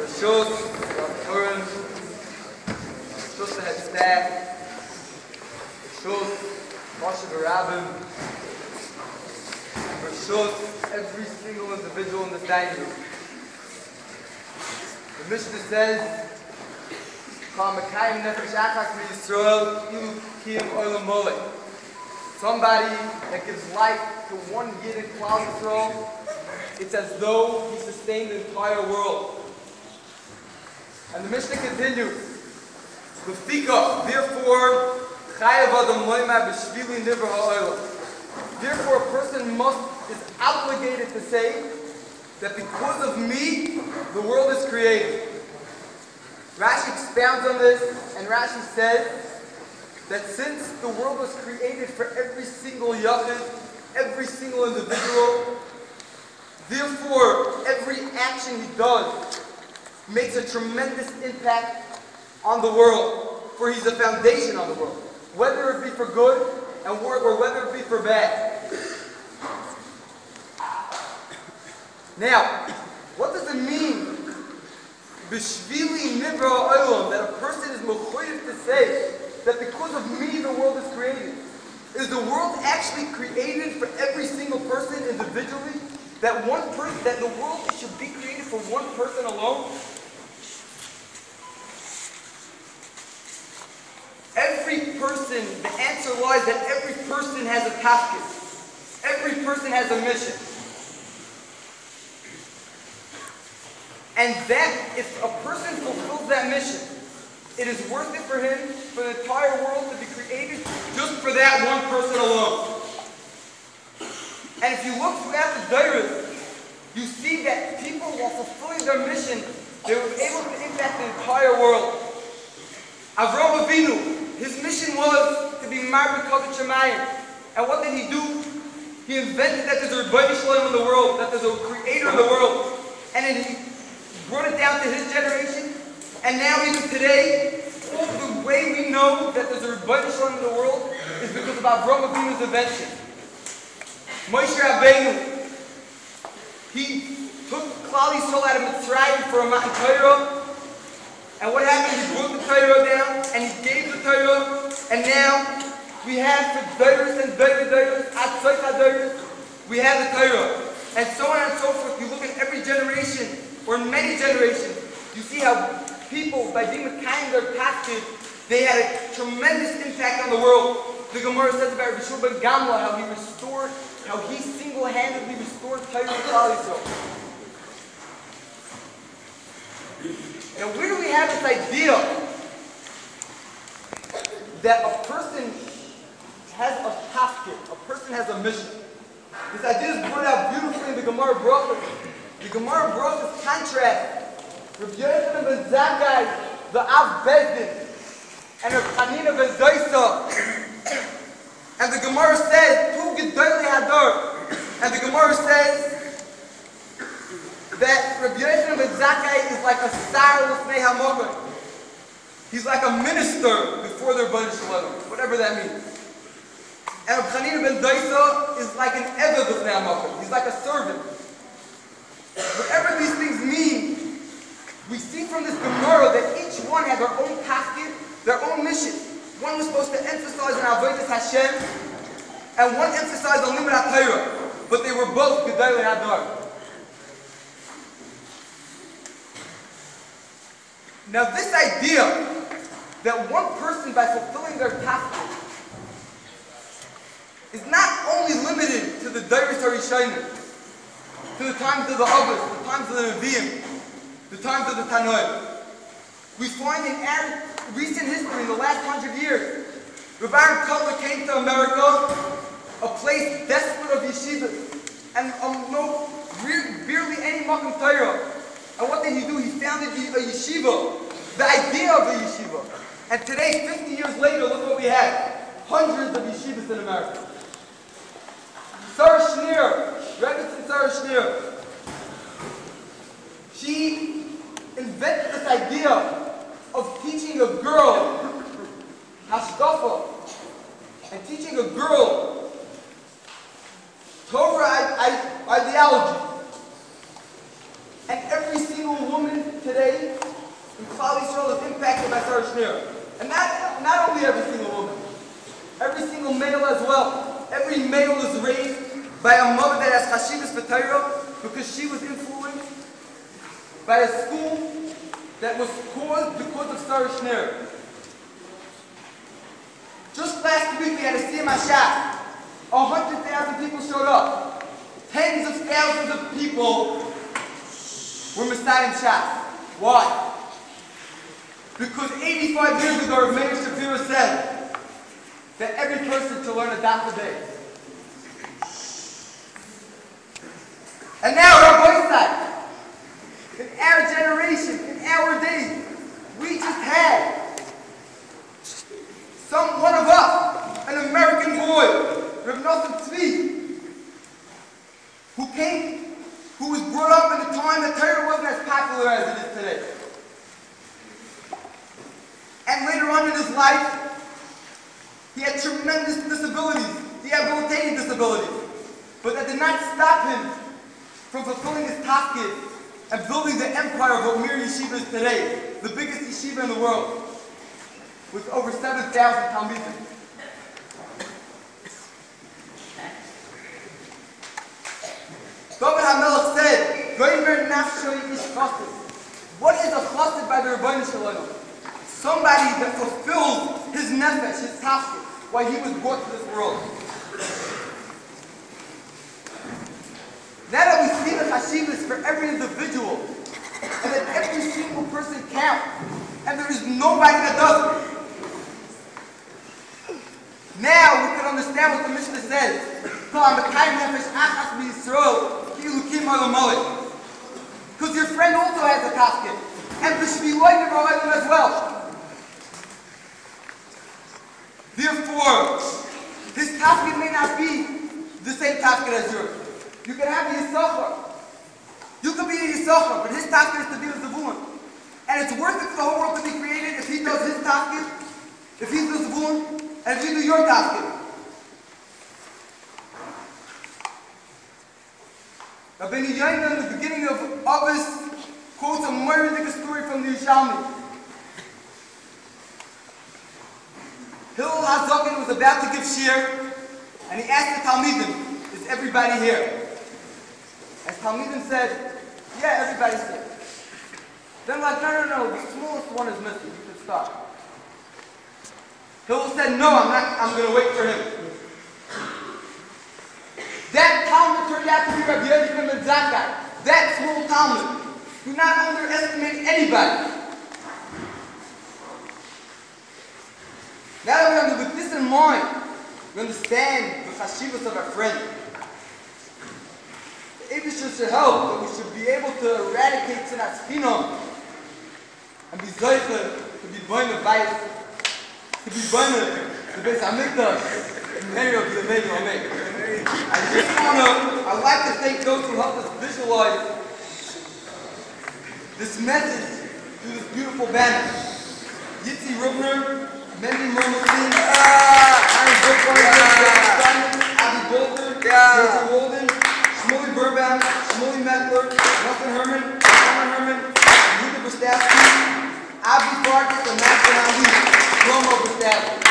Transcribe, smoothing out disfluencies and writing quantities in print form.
Rishos, Turin, Rishos the head staff, Rishos, Moshe Barabim, Rishos, every single individual in this dining room. The Mishnah says, somebody that gives life to one Yid in Klal Yisrael, it's as though he sustained the entire world. And the Mishnah continues, therefore a person is obligated to say that because of me, the world is created. Rashi expounds on this, and Rashi says that since the world was created for every single yachid, every single individual, therefore every action he does makes a tremendous impact on the world, for he's a foundation on the world, whether it be for good or whether it be for bad. Now, what does it mean, B'shvili nivra olam, that a person is mechuyev to say that because of me the world is created? Is the world actually created for every single person individually? That the world should be created for one person alone? Every person, the answer lies that every person has a tafkid. Every person has a mission. And that, if a person fulfills that mission, it is worth it for him, for the entire world to be created just for that one person alone. And if you look throughout the Dairas, you see that people, while fulfilling their mission, they were able to impact the entire world. Avraham Avinu, his mission was to be Marbet Kavod Shemayim. And what did he do? He invented that there's a Rebbeinu Shalom in the world, that there's a creator in the world. And then he brought it down to his generation. And now even today, all the way we know that there's a Rebbeinu Shalom in the world is because of Avraham Avinu's invention. Moshe Rabbeinu, he took Klal Yisrael out of Mitzrayim for a Matan Torah. And what happened? He brought the Torah down, and he gave the Torah, and now we have for Dairas and Dairas, Atzayt HaDairas, we have the Torah. And so on and so forth. You look at every generation, or many generations, you see how people, by being kind their tafkid, they had a tremendous impact on the world. The Gemara says about Rabbi Shua ben Gamla, how he single-handedly restored Torah to Klal Yisrael. Now, where do we have this idea that a person has a tafkid, a person has a mission? This idea is brought out beautifully in the Gemara Brachos. The Gemara Brachos contrast Rabbi Yochanan ben Zakkai, the Av Bezdin, and Rabbi Hanina ben Doisa. And the Gemara says, Tu Gedolei Hador. And the Gemara says that Rabbi Yochanan ben Zakkai is like a sar l'fnei hamogon. He's like a minister before their Rebbeinu Shalom, whatever that means. And Rabbi Hanina ben Doisa is like an eved l'fnei hamogon. He's like a servant. Whatever these things mean, we see from this Gemara that each one had their own tafkid, their own mission. One was supposed to emphasize on Avodas Hashem, and one emphasized on Limud HaTorah, but they were both Gedolei Hador. Now this idea that one person, by fulfilling their tafkid, is not only limited to the Dairas HaRishonim, to the times of the Avos, the times of the Nevi'im, the times of the Tanoim. We find in our recent history, in the last 100 years, Rabbi Aaron Kotler came to America, a place desolate of yeshivas, and barely any Makom Torah. And what did he do? He founded a yeshiva, the idea of a yeshiva. And today, 50 years later, look what we have. Hundreds of yeshivas in America. Sarah Schneer, Rebbetzin Sarah Schneer, she invented this idea of teaching a girl hashkafa, and teaching a girl Torah ideology. And every single woman today today in Klal Yisrael is impacted by Sarah Schneer. And not only every single woman, every single male as well. Every male is raised by a mother that has chashivas for Torah because she was influenced by a school that was caused because of Sarah Schneer. Just last week we had a Siyam HaShas. 100,000 people showed up. Tens of thousands of people were Messiah Shas. Why? Because 85 years ago, Meir Shapiro said that every person should learn a daf a day. And now, Rabbi side, in our generation, in our days, we just had one of us, an American boy, Reb Nosson Tzvi, who was brought up in a time that Torah wasn't as popular as it is today. And later on in his life, he had tremendous disabilities, debilitating disabilities. But that did not stop him from fulfilling his tafkid and building the empire of what Mir Yeshiva is today, the biggest yeshiva in the world, with over 7,000 talmidim. David HaMelech said, "Ribner nafsho ish chassid." What is a chassid by the Rebbeinu Shalom? Somebody that fulfills his nefesh, his tafkid, while he was brought to this world. Now that we see the chashivas for every individual, and that every single person counts, and there is nobody that doesn't. Now we can understand what the Mishnah says. Because your friend also has a tafkid, and there should be light in our life as well. Therefore, his tafkid may not be the same tafkid as yours. You can have a yisachar. You can be a yisachar, but his tafkid is to be the zavulun. And it's worth it for the whole world to be created if he does his tafkid, if he's the zavulun, and if you do your tafkid. Rabbeinu Yoina, in the beginning of August, quotes a murderous story from the Yerushalmi. Hillel HaZaken was about to give shir, and he asked the Talmidim, "Is everybody here?" As Talmidim said, "Yeah, everybody's here." Then like, no, the smallest one is missing. You can start. Hillel said, "No, I'm going to wait for him." That Talmud turned out to be Rabbi Yosef ben Zakkai. That small Talmud. Do not underestimate anybody. Now that with this in mind, we understand the chashivas of our friend. The Eibusher should help, that we should be able to eradicate Sinat Chinam and be zoiche to be born of bias, to be born of the Beis Hamikdash. Many of the many are made. I'd like to thank those who helped us visualize this message through this beautiful banner. Yitzi Ribner, Mendy Mermelstein, Aaron Brookline, Abby Bolter, Georgia Walden, Shmuley Burbaum, Shmuley Mettler, Nelson Herman, Summer Herman, Yuka Bustowski, Avi Farkas, and Master Ali, Shlomo Bustowski.